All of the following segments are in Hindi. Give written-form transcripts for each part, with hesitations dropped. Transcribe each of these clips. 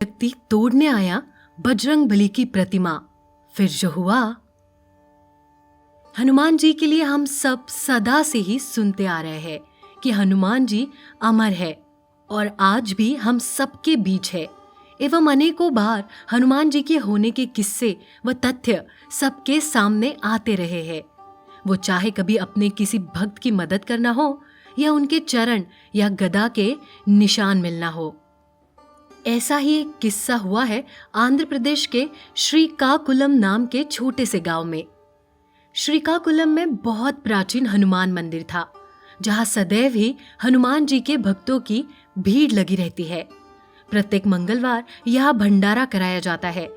व्यक्ति तोड़ने आया बजरंगबली की प्रतिमा। फिर जो हुआ, हनुमान जी के लिए हम सब सदा से ही सुनते आ रहे हैं कि हनुमान जी अमर है और आज भी हम सबके बीच है। एवं अनेकों बार हनुमान जी के होने के किस्से व तथ्य सबके सामने आते रहे हैं। वो चाहे कभी अपने किसी भक्त की मदद करना हो या उनके चरण या गदा के निशान मिलना हो। ऐसा ही एक किस्सा हुआ है आंध्र प्रदेश के श्रीकाकुलम नाम के छोटे से गांव में। श्रीकाकुलम में बहुत प्राचीन हनुमान मंदिर था, जहां सदैव ही हनुमान जी के भक्तों की भीड़ लगी रहती है। प्रत्येक मंगलवार यहाँ भंडारा कराया जाता है।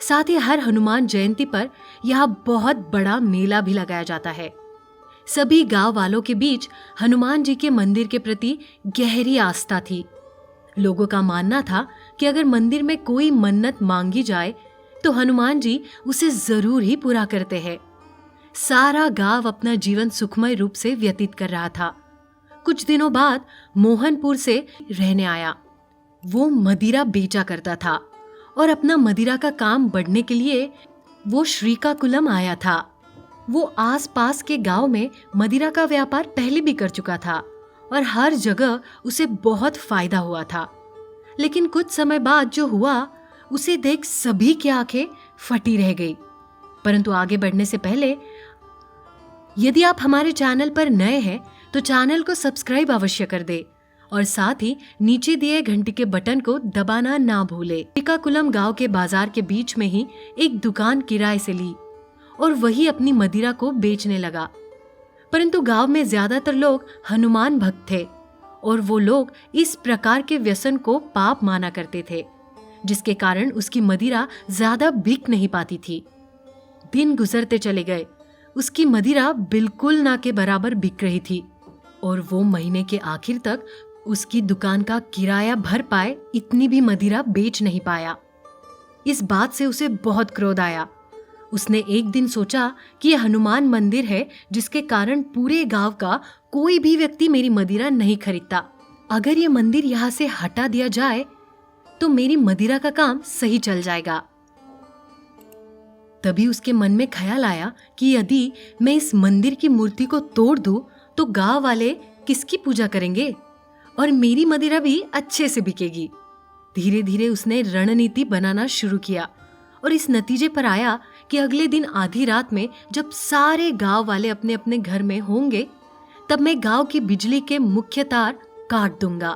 साथ ही हर हनुमान जयंती पर यहाँ बहुत बड़ा मेला भी लगाया जाता है। सभी गांव वालों के बीच हनुमान जी के मंदिर के प्रति गहरी आस्था थी। लोगों का मानना था कि अगर मंदिर में कोई मन्नत मांगी जाए तो हनुमान जी उसे जरूर ही पूरा करते हैं। सारा गांव अपना जीवन सुखमय रूप से व्यतीत कर रहा था। कुछ दिनों बाद मोहनपुर से रहने आया। वो मदिरा बेचा करता था और अपना मदिरा का काम बढ़ने के लिए वो श्रीकाकुलम आया था। वो आसपास के गांव में मदिरा का व्यापार पहले भी कर चुका था और हर जगह उसे बहुत फायदा हुआ था। लेकिन कुछ समय बाद जो हुआ उसे देख सभी की आंखें फटी रह गई। परंतु आगे बढ़ने से पहले यदि आप हमारे चैनल पर नए हैं तो चैनल को सब्सक्राइब अवश्य कर दे और साथ ही नीचे दिए घंटी के बटन को दबाना ना भूले। श्रीकाकुलम गांव के बाजार के बीच में ही एक दुकान किराए से ली और वही अपनी मदिरा को बेचने लगा। परंतु गांव में ज्यादातर लोग हनुमान भक्त थे और वो लोग इस प्रकार के व्यसन को पाप माना करते थे, जिसके कारण उसकी मदिरा ज्यादा बिक नहीं पाती थी। दिन गुजरते चले गए, उसकी मदिरा बिल्कुल ना के बराबर बिक रही थी और वो महीने के आखिर तक उसकी दुकान का किराया भर पाए इतनी भी मदिरा बेच नहीं पाया। इस बात से उसे बहुत क्रोध आया। उसने एक दिन सोचा कि यह हनुमान मंदिर है जिसके कारण पूरे गांव का कोई भी व्यक्ति मेरी मदिरा नहीं खरीदता। अगर ये मंदिर यहाँ से हटा दिया जाए तो मेरी मदिरा का काम सही चल जाएगा। तभी उसके मन में ख्याल आया कि यदि मैं इस मंदिर की मूर्ति को तोड़ दूं तो गांव वाले किसकी पूजा करेंगे और मेरी मदिरा भी अच्छे से बिकेगी। धीरे धीरे उसने रणनीति बनाना शुरू किया और इस नतीजे पर आया कि अगले दिन आधी रात में जब सारे गांव वाले अपने अपने घर में होंगे तब मैं गांव की बिजली के मुख्य तार काट दूंगा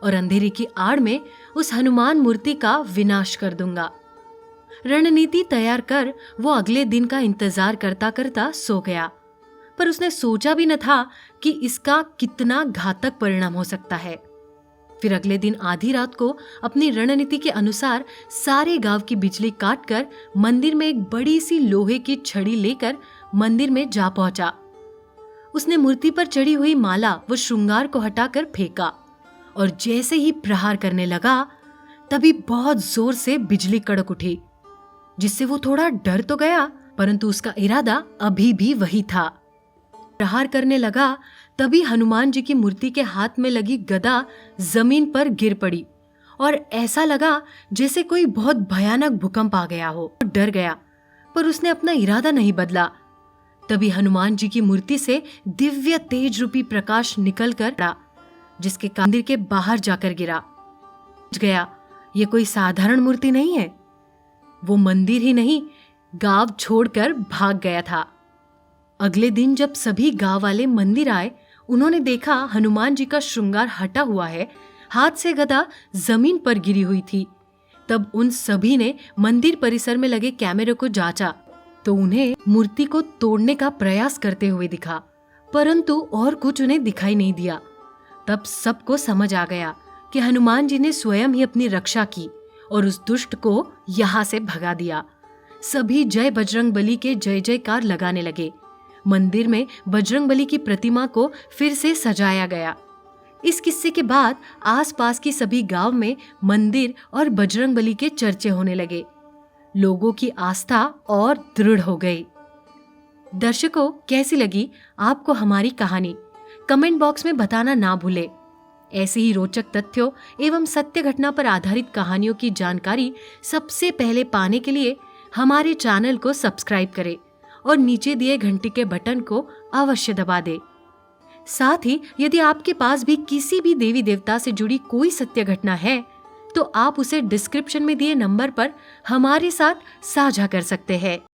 और अंधेरे की आड़ में उस हनुमान मूर्ति का विनाश कर दूंगा। रणनीति तैयार कर वो अगले दिन का इंतजार करता करता सो गया, पर उसने सोचा भी न था कि इसका कितना घातक परिणाम हो सकता है। फिर अगले दिन आधी रात को अपनी रणनीति के अनुसार सारे गांव की बिजली काटकर मंदिर में एक बड़ी सी लोहे की छड़ी लेकर मंदिर में जा पहुंचा। उसने मूर्ति पर चढ़ी हुई माला व श्रृंगार को हटाकर फेंका और जैसे ही प्रहार करने लगा तभी बहुत जोर से बिजली कड़क उठी, जिससे वो थोड़ा डर तो गया, परंतु उसका इरादा अभी भी वही था। प्रहार करने लगा तभी हनुमान जी की मूर्ति के हाथ में लगी गदा जमीन पर गिर पड़ी और ऐसा लगा जैसे कोई बहुत भयानक भूकंप आ गया हो। डर गया, पर उसने अपना इरादा नहीं बदला। तभी हनुमान जी की मूर्ति से दिव्य तेज रूपी प्रकाश निकलकर पड़ा, जिसके मंदिर के बाहर जाकर गिरा। गया ये कोई साधारण मूर्ति नहीं है, वो मंदिर ही नहीं गांव छोड़कर भाग गया था। अगले दिन जब सभी गांव वाले मंदिर आए, उन्होंने देखा हनुमान जी का श्रृंगार हटा हुआ है, हाथ से गदा जमीन पर गिरी हुई थी। तब उन सभी ने मंदिर परिसर में लगे कैमरे को जांचा तो उन्हें मूर्ति को तोड़ने का प्रयास करते हुए दिखा, परंतु और कुछ उन्हें दिखाई नहीं दिया। तब सबको समझ आ गया कि हनुमान जी ने स्वयं ही अपनी रक्षा की और उस दुष्ट को यहाँ से भगा दिया। सभी जय बजरंगबली के जय जयकार लगाने लगे। मंदिर में बजरंगबली की प्रतिमा को फिर से सजाया गया। इस किस्से के बाद आसपास की सभी गांव में मंदिर और बजरंगबली के चर्चे होने लगे। लोगों की आस्था और दृढ़ हो गई। दर्शकों, कैसी लगी आपको हमारी कहानी? कमेंट बॉक्स में बताना ना भूले। ऐसे ही रोचक तथ्यों एवं सत्य घटना पर आधारित कहानियों की जानकारी सबसे पहले पाने के लिए हमारे चैनल को सब्सक्राइब करें और नीचे दिए घंटी के बटन को अवश्य दबा दें। साथ ही यदि आपके पास भी किसी भी देवी देवता से जुड़ी कोई सत्य घटना है तो आप उसे डिस्क्रिप्शन में दिए नंबर पर हमारे साथ साझा कर सकते हैं।